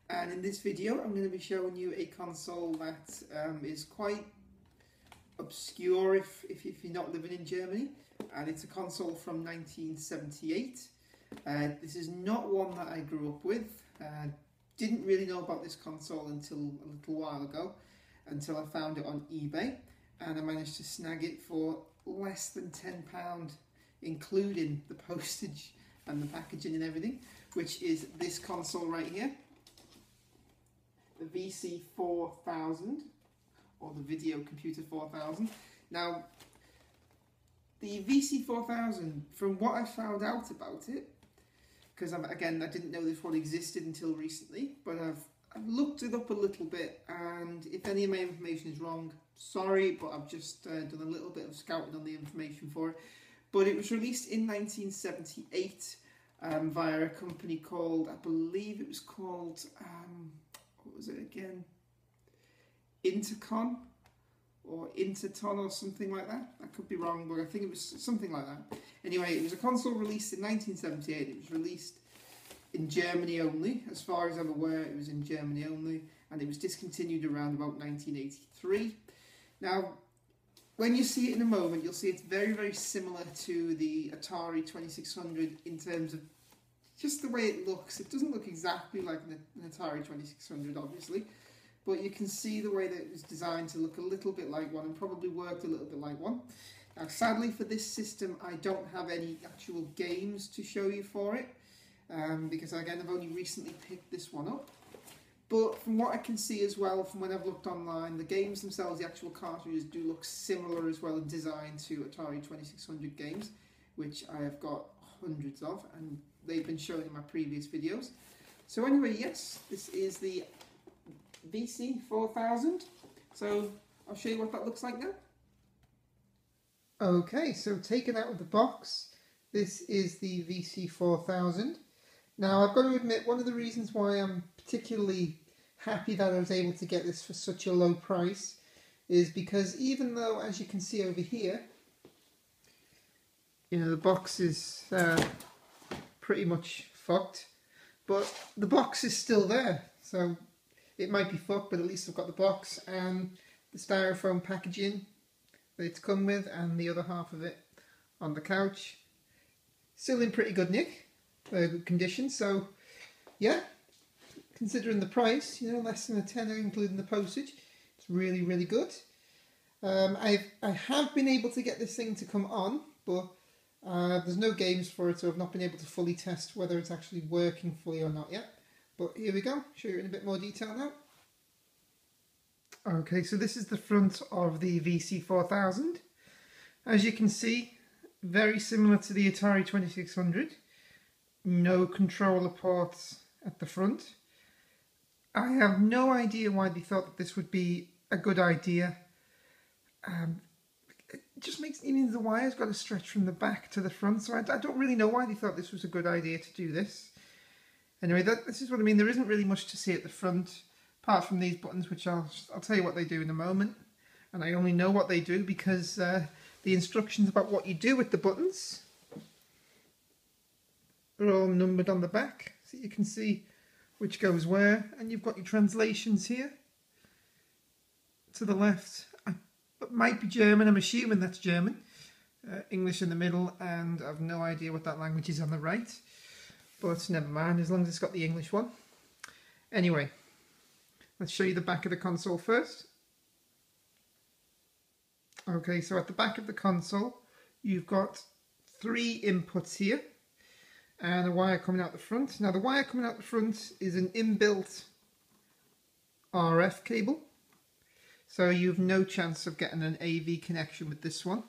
And in this video I'm going to be showing you a console that is quite obscure if you're not living in Germany, and it's a console from 1978. This is not one that I grew up with. Didn't really know about this console until a little while ago, until I found it on eBay, and I managed to snag it for less than £10, including the postage and the packaging and everything, which is this console right here, the VC4000, or the Video Computer 4000. Now, the VC4000, from what I found out about it, because again, I didn't know this one existed until recently, but I've looked it up a little bit, and if any of my information is wrong, sorry, but I've just done a little bit of scouting on the information for it. But it was released in 1978 via a company called, I believe it was called, what was it again? Intercon or Interton or something like that. I could be wrong, but I think it was something like that. Anyway, it was a console released in 1978. It was released in Germany only. As far as I'm aware, it was in Germany only, and it was discontinued around about 1983. Now, when you see it in a moment, you'll see it's very, very similar to the Atari 2600 in terms of just the way it looks. It doesn't look exactly like an Atari 2600, obviously, but you can see the way that it was designed to look a little bit like one, and probably worked a little bit like one. Now, sadly for this system, I don't have any actual games to show you for it, because again, I've only recently picked this one up. But from what I can see as well, from when I've looked online, the games themselves, the actual cartridges, do look similar as well in design to Atari 2600 games, which I have got hundreds of, and they've been shown in my previous videos. So anyway, yes, this is the VC4000. So I'll show you what that looks like now. Okay, so taken out of the box, this is the VC4000. Now, I've got to admit, one of the reasons why I'm particularly happy that I was able to get this for such a low price is because even though, as you can see over here, you know, the box is pretty much fucked, but the box is still there. So it might be fucked, but at least I've got the box and the styrofoam packaging that it's come with, and the other half of it on the couch. Still in pretty good nick. Good condition, so yeah, considering the price, you know, less than a tenner including the postage, it's really, really good. I have been able to get this thing to come on, but there's no games for it, so I've not been able to fully test whether it's actually working fully or not yet. But here we go, show you in a bit more detail now. Okay, so this is the front of the VC4000. As you can see, very similar to the Atari 2600. No controller ports at the front. I have no idea why they thought that this would be a good idea. It just makes, I mean, the wire's got to stretch from the back to the front, so I don't really know why they thought this was a good idea to do this. Anyway, this is what I mean. There isn't really much to see at the front, apart from these buttons, which I'll tell you what they do in a moment. And I only know what they do because the instructions about what you do with the buttons are all numbered on the back, so you can see which goes where, and you've got your translations here to the left. It might be German, I'm assuming that's German. English in the middle, and I've no idea what that language is on the right, but never mind, as long as it's got the English one. Anyway, let's show you the back of the console first. Okay, so at the back of the console you've got 3 inputs here and a wire coming out the front. Now, the wire coming out the front is an inbuilt RF cable, so you've no chance of getting an AV connection with this one.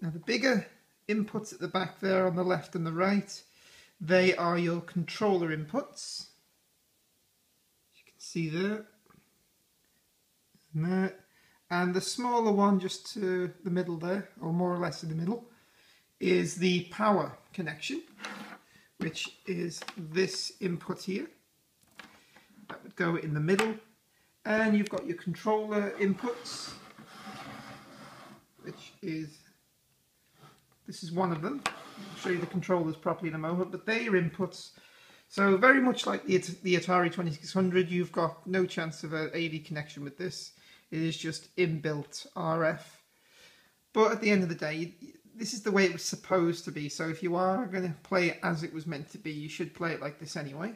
Now, the bigger inputs at the back there on the left and the right, they are your controller inputs. As you can see there, and there. And the smaller one just to the middle there, or more or less in the middle, is the power connection, which is this input here. That would go in the middle. And you've got your controller inputs, which is, this is one of them. I'll show you the controllers properly in a moment, but they're your inputs. So very much like the Atari 2600, you've got no chance of an AV connection with this. It is just inbuilt RF. But at the end of the day, this is the way it was supposed to be. So if you are going to play it as it was meant to be, you should play it like this anyway.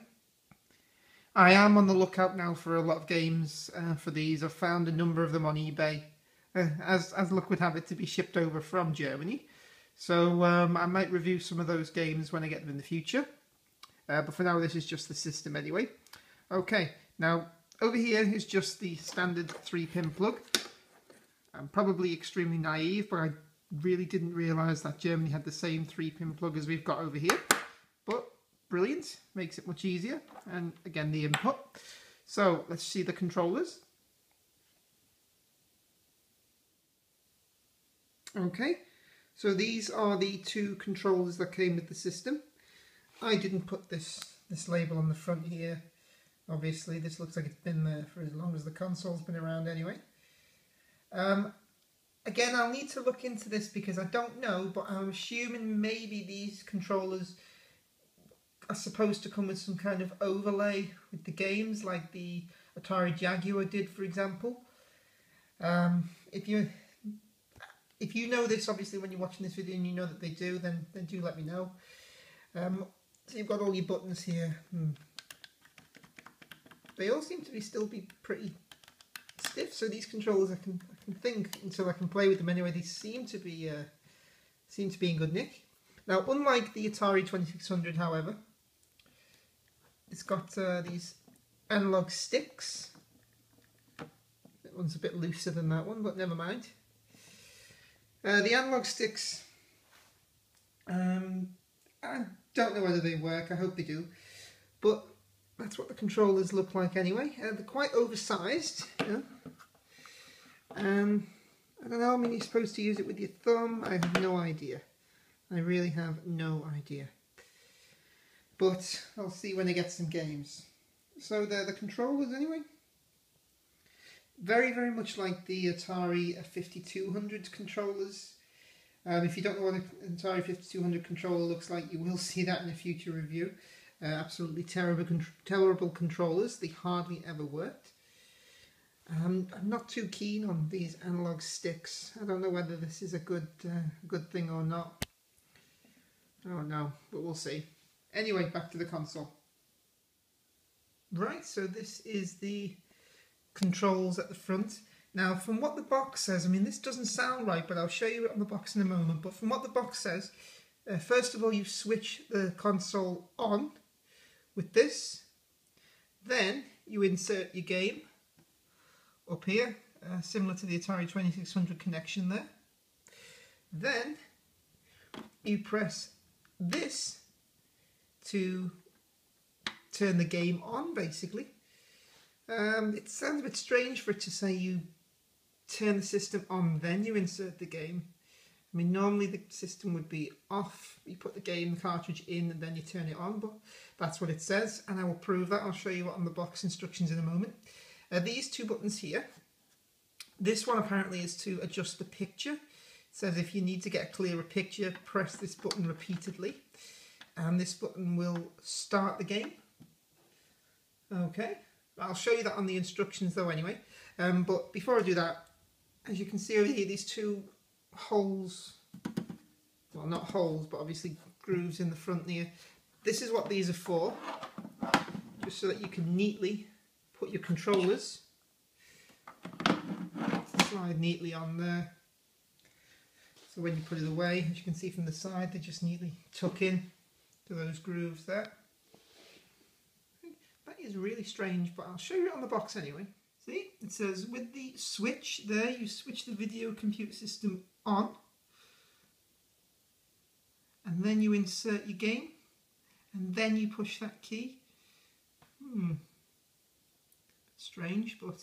I am on the lookout now for a lot of games for these. I've found a number of them on eBay, as luck would have it, to be shipped over from Germany. So I might review some of those games when I get them in the future. But for now, this is just the system anyway. Okay, now over here is just the standard 3-pin plug. I'm probably extremely naive, but I really didn't realise that Germany had the same 3-pin plug as we've got over here. But brilliant, makes it much easier. And again, the input. So let's see the controllers. Okay, so these are the 2 controllers that came with the system. I didn't put this label on the front here. Obviously, this looks like it's been there for as long as the console's been around anyway. Again, I'll need to look into this because I don't know, but I'm assuming maybe these controllers are supposed to come with some kind of overlay with the games, like the Atari Jaguar did, for example. If you know this, obviously, when you're watching this video and you know that they do, then do let me know. So you've got all your buttons here. They all seem to still be pretty stiff. So these controllers, I can think until I can play with them anyway. These seem to be in good nick. Now, unlike the Atari 2600, however, it's got these analog sticks. That one's a bit looser than that one, but never mind. The analog sticks, I don't know whether they work, I hope they do, but that's what the controllers look like anyway. They're quite oversized, you know? I don't know, I mean, you're supposed to use it with your thumb. I have no idea. I really have no idea. But I'll see when I get some games. So they're the controllers anyway. Very, very much like the Atari 5200 controllers. If you don't know what an Atari 5200 controller looks like, you will see that in a future review. Absolutely terrible controllers. They hardly ever worked. I'm not too keen on these analog sticks. I don't know whether this is a good thing or not. I don't know, but we'll see. Anyway, back to the console. Right, so this is the controls at the front. Now, from what the box says, I mean, this doesn't sound right, but I'll show you it on the box in a moment. But from what the box says, first of all, you switch the console on with this. Then you insert your game up here, similar to the Atari 2600 connection there. Then you press this to turn the game on, basically. It sounds a bit strange for it to say you turn the system on, then you insert the game. I mean, normally the system would be off, you put the game cartridge in and then you turn it on, but that's what it says, and I will prove that. I'll show you on the box instructions in a moment. These 2 buttons here, this one apparently is to adjust the picture. It says if you need to get a clearer picture, press this button repeatedly, and this button will start the game. Okay, I'll show you that on the instructions though anyway. But before I do that, as you can see over here, these 2 holes, well, not holes, but obviously grooves in the front there. This is what these are for, just so that you can neatly put your controllers, slide neatly on there. So when you put it away, as you can see from the side, they just neatly tuck in to those grooves there. That is really strange, but I'll show you it on the box anyway. See, it says with the switch there, you switch the video computer system on, and then you insert your game, and then you push that key. Strange, but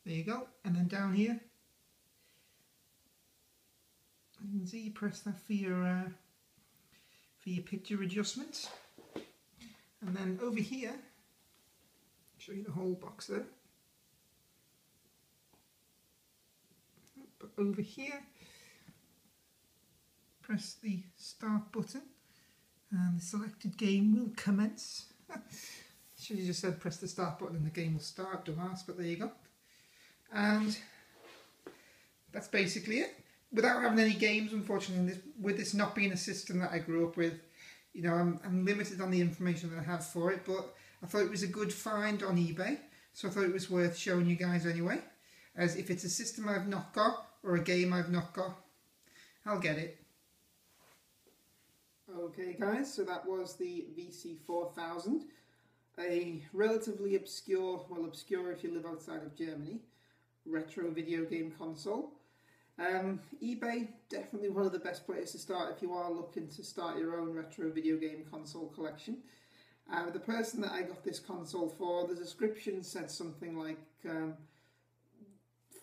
there you go. And then down here, you can see you press that for your picture adjustment. And then over here, I'll show you the whole box there. But over here, press the start button and the selected game will commence. Should have just said press the start button and the game will start, dumbass, but there you go. And that's basically it. Without having any games, unfortunately, with this not being a system that I grew up with, you know, I'm limited on the information that I have for it, but I thought it was a good find on eBay, so I thought it was worth showing you guys anyway, as if it's a system I've not got, or a game I've not got, I'll get it. Okay guys, so that was the VC4000, a relatively obscure, well obscure if you live outside of Germany, retro video game console. eBay, definitely one of the best places to start if you are looking to start your own retro video game console collection. The person that I got this console for, the description said something like,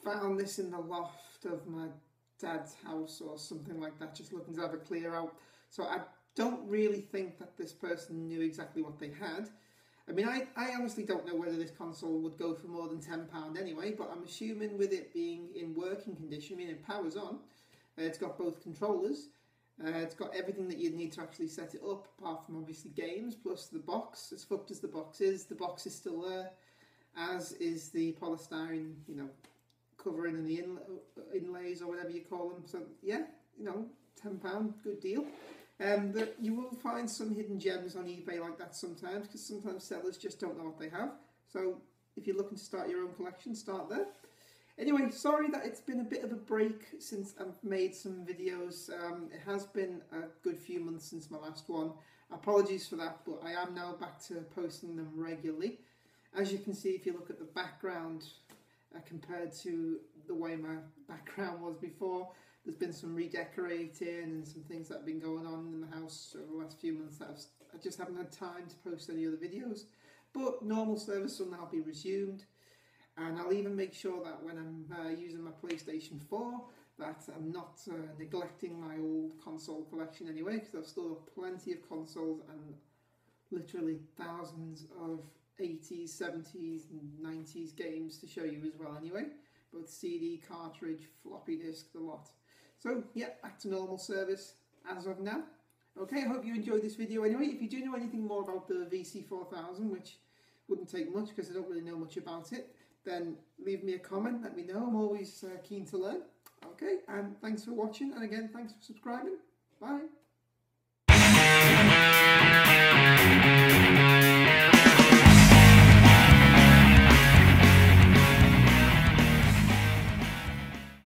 found this in the loft of my dad's house or something like that, just looking to have a clear out. So I don't really think that this person knew exactly what they had. I mean, I honestly don't know whether this console would go for more than £10 anyway, but I'm assuming with it being in working condition, I mean it powers on, it's got both controllers, it's got everything that you'd need to actually set it up, apart from obviously games, plus the box. As fucked as the box is still there, as is the polystyrene, you know, covering and the inlays or whatever you call them. So yeah, you know, £10, good deal. You will find some hidden gems on eBay like that sometimes, because sometimes sellers just don't know what they have. So if you're looking to start your own collection, start there. Anyway, sorry that it's been a bit of a break since I've made some videos. It has been a good few months since my last one. Apologies for that, but I am now back to posting them regularly. As you can see, if you look at the background compared to the way my background was before, there's been some redecorating and some things that have been going on in the house over the last few months that I just haven't had time to post any other videos. But normal service will now be resumed, and I'll even make sure that when I'm using my PlayStation 4 that I'm not neglecting my old console collection anyway, because I've still got plenty of consoles and literally thousands of 80s, 70s and 90s games to show you as well anyway. Both CD, cartridge, floppy disk, the lot. So yeah, back to normal service as of now. Okay, I hope you enjoyed this video anyway. If you do know anything more about the VC4000, which wouldn't take much because I don't really know much about it, then leave me a comment, let me know. I'm always keen to learn. Okay, and thanks for watching, and again, thanks for subscribing. Bye.